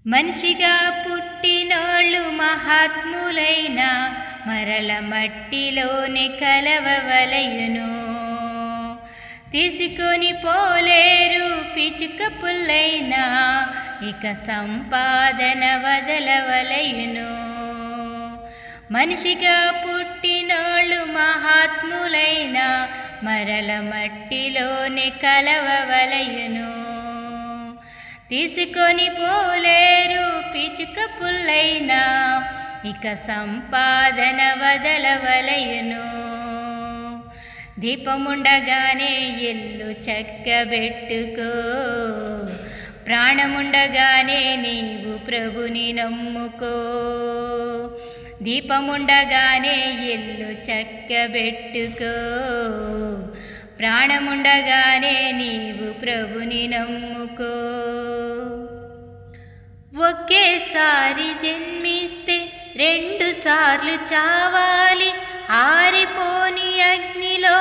మనిషిగా పుట్టినోళ్ళు మహాత్ములైన మరల మట్టిలోని కలవవలయును. తీసుకొని పోలేరు పిచుక పుల్లైనా ఇక సంపాదన వదలవలయును. మనిషిగా పుట్టినోళ్ళు మహాత్ములైన మరల మట్టిలోని కలవవలయును. తీసుకొని పోలేరు పిచుక పుల్లైనా ఇక సంపాదన వదలవలయును. దీపముండగానే ఇల్లు చక్కబెట్టుకో, ప్రాణముండగానే నీవు ప్రభుని నమ్ముకో. దీపముండగానే ఇల్లు చక్కబెట్టుకో, ప్రాణముండగానే నీవు ప్రభుని నమ్ముకో. ఒకేసారి జన్మిస్తే 2 సార్లు చావాలి, ఆరిపోని అగ్నిలో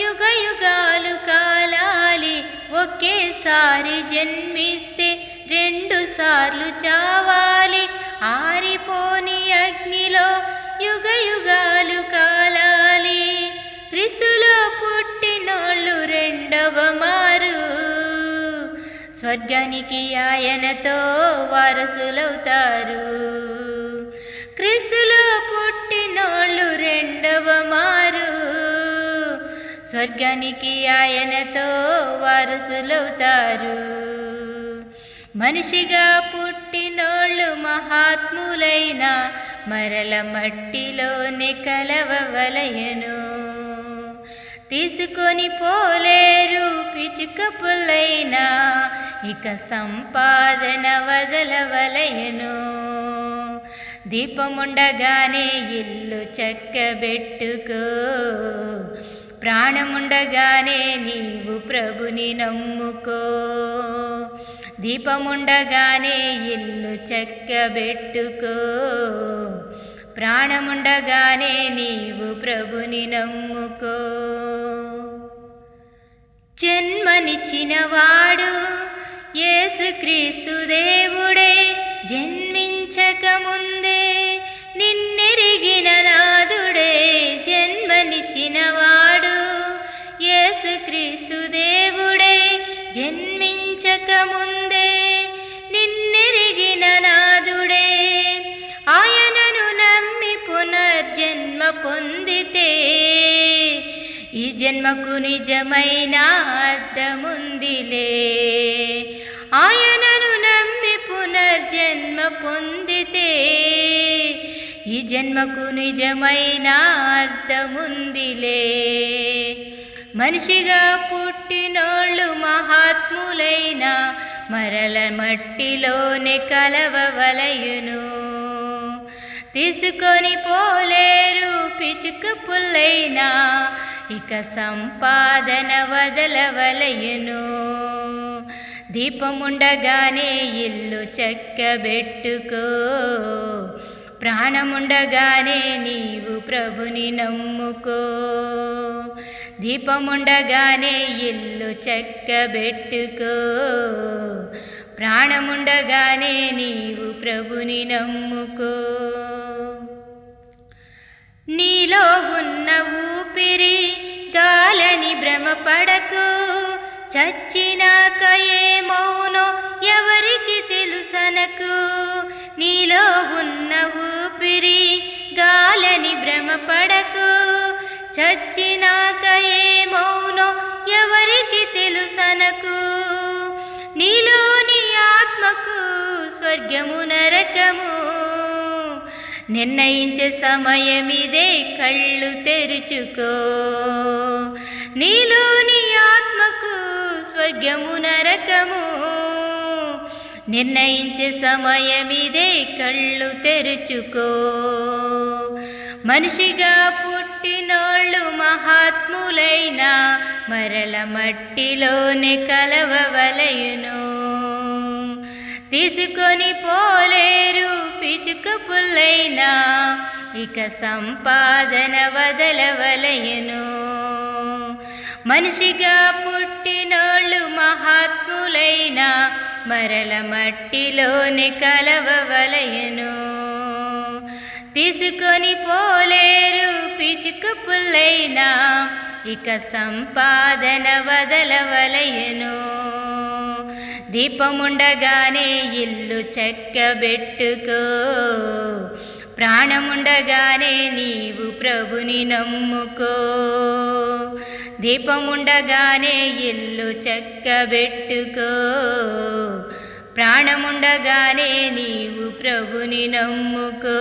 యుగ యుగాలు కాలాలి. ఒకేసారి జన్మిస్తే 2 సార్లు చావాలి, ఆరిపోని అగ్నిలో యుగ యుగాలు కాలాలి. క్రీస్తులో పుట్టినోళ్ళు రెండవ మారు స్వర్గానికి ఆయనతో వారసులవుతారు. క్రీస్తులో పుట్టినోళ్ళు రెండవ మారు స్వర్గానికి ఆయనతో వారసులవుతారు. మనిషిగా పుట్టినోళ్ళు మహాత్ములైన మరల మట్టిలోనే కలవవలయను. తీసుకొని పోలేరు పిచుక పుల్లైనా ఇక సంపాదన వదలవలయను. దీపముండగానే ఇల్లు చక్కబెట్టుకో, ప్రాణముండగానే నీవు ప్రభుని నమ్ముకో. దీపముండగానే ఇల్లు చక్కబెట్టుకో, ప్రాణముండగానే నీవు ప్రభుని నమ్ముకో. జన్మనిచ్చినవాడు యేసుక్రీస్తు దేవుడే, జన్మించక ముందే నిన్నెరిగిన నాదుడే. జన్మనిచ్చినవాడు యేసుక్రీస్తు దేవుడే, జన్మించక ముందే నిన్నెరిగిన నాదుడే. ఆయనను నమ్మి పునర్జన్మ పొందితే ఈ జన్మకు నిజమైన అర్థముందిలే. ఆయనను నమ్మి పునర్జన్మ పొందితే ఈ జన్మకు నిజమైన అర్థముందిలే. మనిషిగా పుట్టినోళ్ళు మహాత్ములైన మరల మట్టిలోనే కలవవలయును. తీసుకొని పోలేరు పిచుక పుల్లైనా ఇక సంపాదన వదలవలయును. దీపముండగానే ఇల్లు చక్కబెట్టుకో, ప్రాణముండగానే నీవు ప్రభుని నమ్ముకో. దీపముండగానే ఇల్లు చక్కబెట్టుకో, ప్రాణముండగానే నీవు ప్రభుని నమ్ముకో. నీలో ఉన్న ఊపిరి గాలని భ్రమపడకు, చచ్చినాక ఏమౌనో ఎవరికి తెలుసనకు. నీలో ఉన్న ఊపిరి గాలని భ్రమపడకు, చచ్చినాక ఏమౌనో ఎవరికి తెలుసనకు. నీలోని ఆత్మకు స్వర్గము నరకము నిర్ణయించే సమయమిదే, కళ్ళు తెరుచుకో. నీలోని ఆత్మకు స్వర్గము నరకము నిర్ణయించే సమయమిదే, కళ్ళు తెరుచుకో. మనిషిగా పుట్టినోళ్ళు మహాత్ములైన మరల మట్టిలోనే కలవవలయును. తీసుకొని పోలేరు పిచుక పుల్లైనా ఇక సంపాదన వదలవలయును. మనిషిగా పుట్టినోళ్ళు మహాత్ములైన మరల మట్టిలోని కలవవలయను. తీసుకొని పోలేరు పిచుక పుల్లైనా ఇక సంపాదన వదలవలయను. దీపముండగానే ఇల్లు చక్కబెట్టుకో, ప్రాణముండగానే నీవు ప్రభుని నమ్ముకో. దీపముండగానే ఇల్లు చక్కబెట్టుకో, ప్రాణముండగానే నీవు ప్రభుని నమ్ముకో.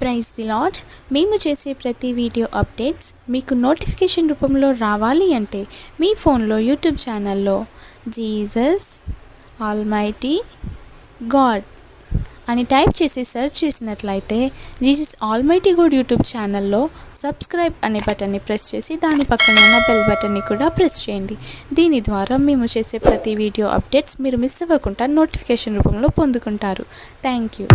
Praise the Lord. మేము చేసే ప్రతి వీడియో అప్డేట్స్ మీకు నోటిఫికేషన్ రూపంలో రావాలి అంటే మీ ఫోన్లో యూట్యూబ్ ఛానల్లో జీసస్ ఆల్మైటీ గాడ్ అని టైప్ చేసి సెర్చ్ చేసినట్లయితే జీసస్ ఆల్మైటీ గాడ్ యూట్యూబ్ ఛానల్లో సబ్స్క్రైబ్ అనే బటన్ని ప్రెస్ చేసి దాని పక్కన ఉన్న బెల్ బటన్ని కూడా ప్రెస్ చేయండి. దీని ద్వారా మేము చేసే ప్రతి వీడియో అప్డేట్స్ మీరు మిస్ అవ్వకుండా నోటిఫికేషన్ రూపంలో పొందుకుంటారు. Thank you.